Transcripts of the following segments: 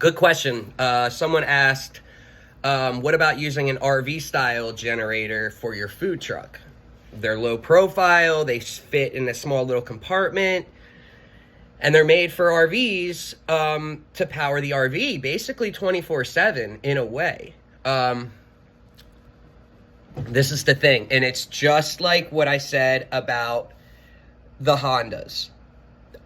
Good question. Someone asked, what about using an RV style generator for your food truck? They're low profile, they fit in a small little compartment, and they're made for RVs to power the RV basically 24/7 in a way. This is the thing, and it's just like what I said about the Hondas.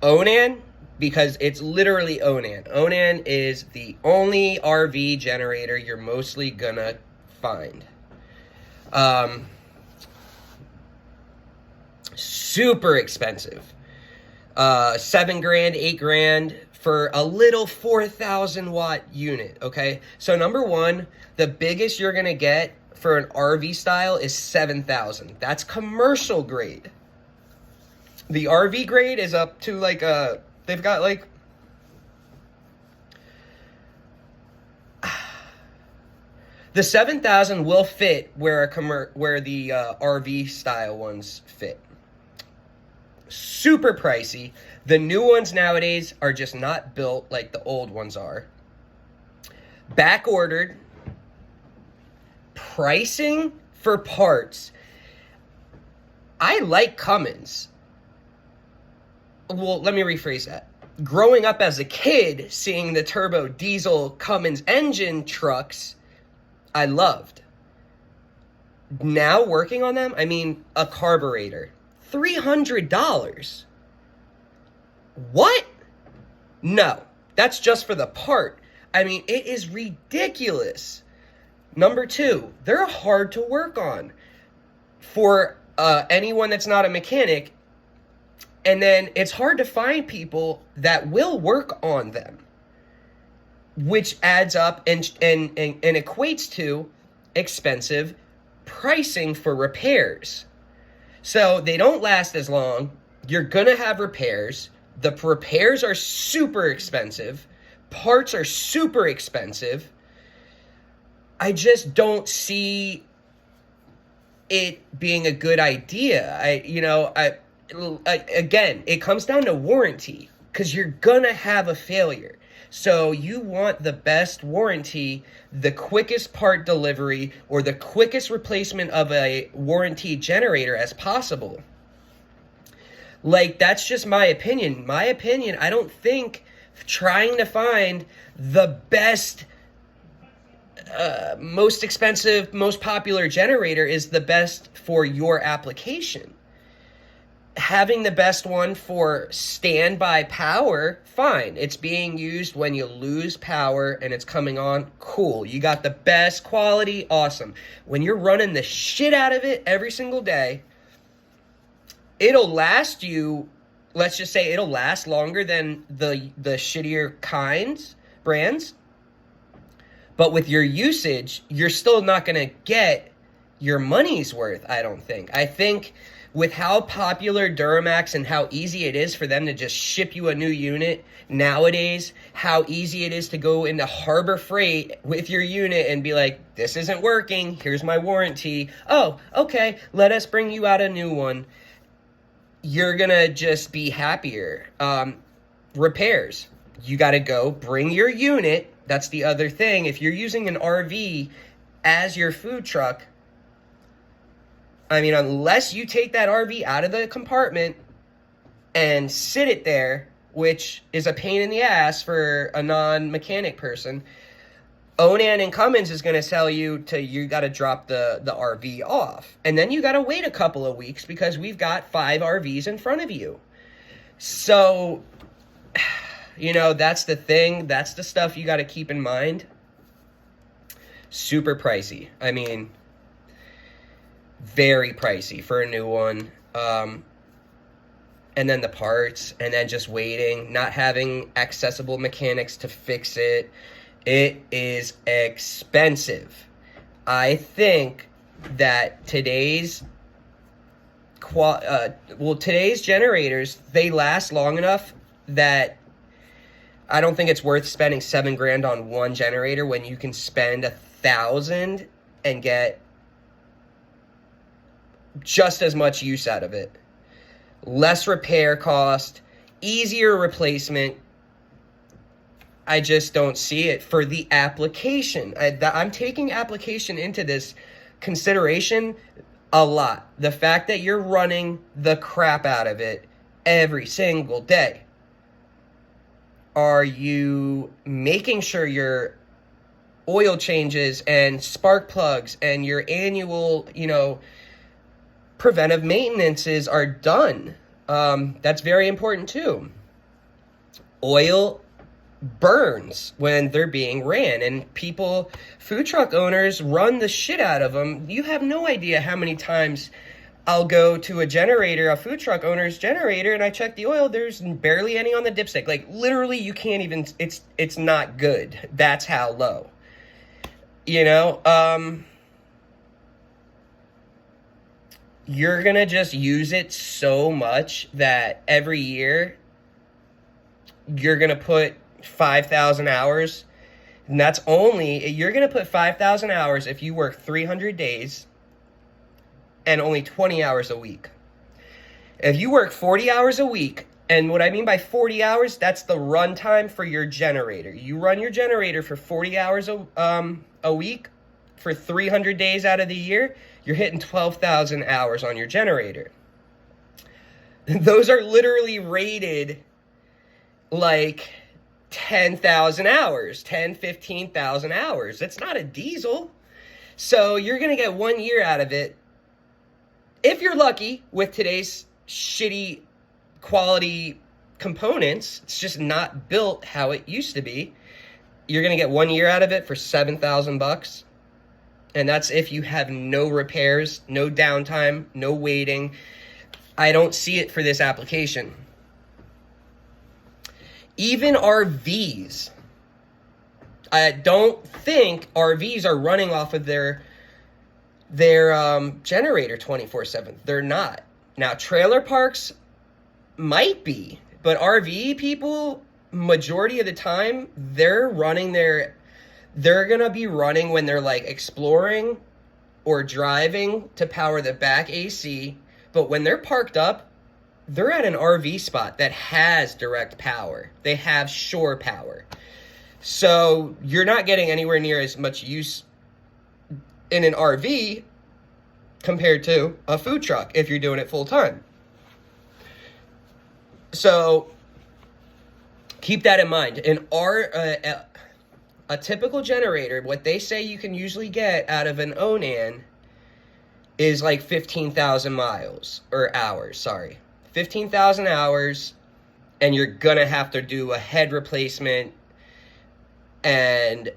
Onan, because it's literally Onan. Onan is the only RV generator you're mostly gonna find. Super expensive. 7 grand, 8 grand for a little 4,000 watt unit, okay? So number one, the biggest you're gonna get for an RV style is 7,000. That's commercial grade. The RV grade is up to like they've got like the 7,000 will fit where the RV style ones fit. Super pricey. The new ones nowadays are just not built like the old ones are. Back ordered. Pricing for parts. I like Cummins. Well, let me rephrase that. Growing up as a kid, seeing the turbo diesel Cummins engine trucks, I loved. Now working on them, I mean, a carburetor. $300. What? No, that's just for the part. I mean, it is ridiculous. Number two, they're hard to work on for anyone that's not a mechanic. And then it's hard to find people that will work on them, which adds up and equates to expensive pricing for repairs. So they don't last as long. You're going to have repairs. The repairs are super expensive. Parts are super expensive. I just don't see it being a good idea. Again, it comes down to warranty because you're gonna have a failure. So you want the best warranty, the quickest part delivery, or the quickest replacement of a warranty generator as possible. Like, that's just my opinion. I don't think trying to find the best most expensive, most popular generator is the best for your application. Having the best one for standby power, fine. It's being used when you lose power and it's coming on, cool. You got the best quality, awesome. When you're running the shit out of it every single day, it'll last you, let's just say it'll last longer than the shittier brands. But with your usage, you're still not going to get your money's worth, I don't think. I think with how popular Duramax and how easy it is for them to just ship you a new unit nowadays, how easy it is to go into Harbor Freight with your unit and be like, this isn't working, here's my warranty. Oh, okay, let us bring you out a new one. You're going to just be happier. Repairs. You got to go bring your unit. That's the other thing. If you're using an RV as your food truck, I mean, unless you take that RV out of the compartment and sit it there, which is a pain in the ass for a non-mechanic person, Onan and Cummins is going to tell you you got to drop the RV off. And then you got to wait a couple of weeks because we've got 5 RVs in front of you. So, that's the thing. That's the stuff you got to keep in mind. Super pricey. I mean, very pricey for a new one. And then the parts, and then just waiting, not having accessible mechanics to fix it. It is expensive. I think that today's generators, they last long enough that I don't think it's worth spending $7,000 on one generator when you can spend $1,000 and get just as much use out of it. Less repair cost, easier replacement. I just don't see it for the application. I'm taking application into this consideration a lot. The fact that you're running the crap out of it every single day. Are you making sure your oil changes and spark plugs and your annual, preventive maintenances are done? That's very important too. Oil burns when they're being ran, and food truck owners run the shit out of them. You have no idea how many times I'll go to a food truck owner's generator, and I check the oil. There's barely any on the dipstick. Like, literally, you can't even, it's not good. That's how low. You're gonna just use it so much that every year you're gonna put 5,000 hours, and you're gonna put 5,000 hours if you work 300 days and only 20 hours a week. If you work 40 hours a week, and what I mean by 40 hours, that's the run time for your generator. You run your generator for 40 hours a week for 300 days out of the year, you're hitting 12,000 hours on your generator. Those are literally rated like 10,000 hours, 15,000 hours. It's not a diesel. So you're going to get 1 year out of it. If you're lucky with today's shitty quality components, it's just not built how it used to be. You're going to get 1 year out of it for $7,000. And that's if you have no repairs, no downtime, no waiting. I don't see it for this application. Even RVs. I don't think RVs are running off of their generator 24/7. They're not. Now, trailer parks might be, but RV people, majority of the time, they're gonna be running when they're like exploring or driving to power the back AC. But when they're parked up, they're at an RV spot that has direct power. They have shore power. So you're not getting anywhere near as much use in an RV compared to a food truck if you're doing it full time. So keep that in mind. A typical generator, what they say you can usually get out of an Onan is like 15,000 miles or hours, sorry. 15,000 hours, and you're gonna have to do a head replacement and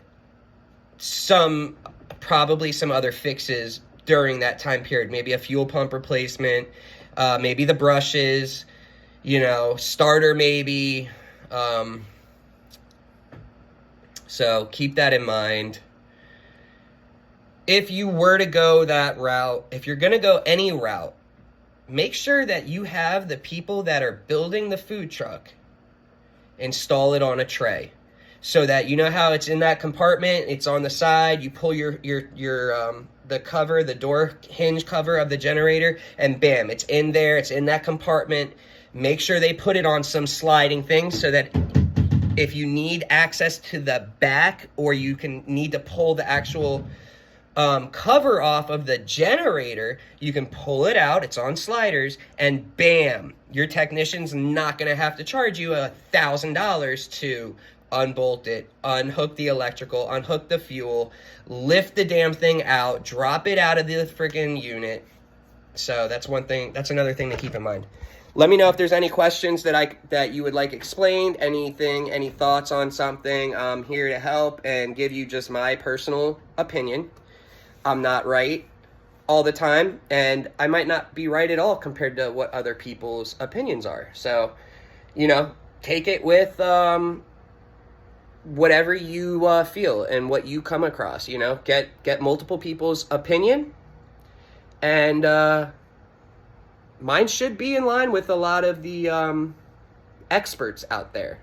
probably some other fixes during that time period. Maybe a fuel pump replacement, maybe the brushes, starter maybe. So keep that in mind. If you were to go that route, if you're going to go any route, make sure that you have the people that are building the food truck install it on a tray. So that you know how it's in that compartment, it's on the side, you pull the cover, the door hinge cover of the generator, and bam, it's in there, it's in that compartment. Make sure they put it on some sliding things so that if you need access to the back, or you need to pull the actual cover off of the generator, you can pull it out, it's on sliders, and bam, your technician's not going to have to charge you $1,000 to unbolt it, unhook the electrical, unhook the fuel, lift the damn thing out, drop it out of the freaking unit. So that's one thing. That's another thing to keep in mind. Let me know if there's any questions that you would like explained, anything, any thoughts on something. I'm here to help and give you just my personal opinion. I'm not right all the time, and I might not be right at all compared to what other people's opinions are. So, take it with whatever you feel and what you come across. Get multiple people's opinion, and mine should be in line with a lot of the experts out there.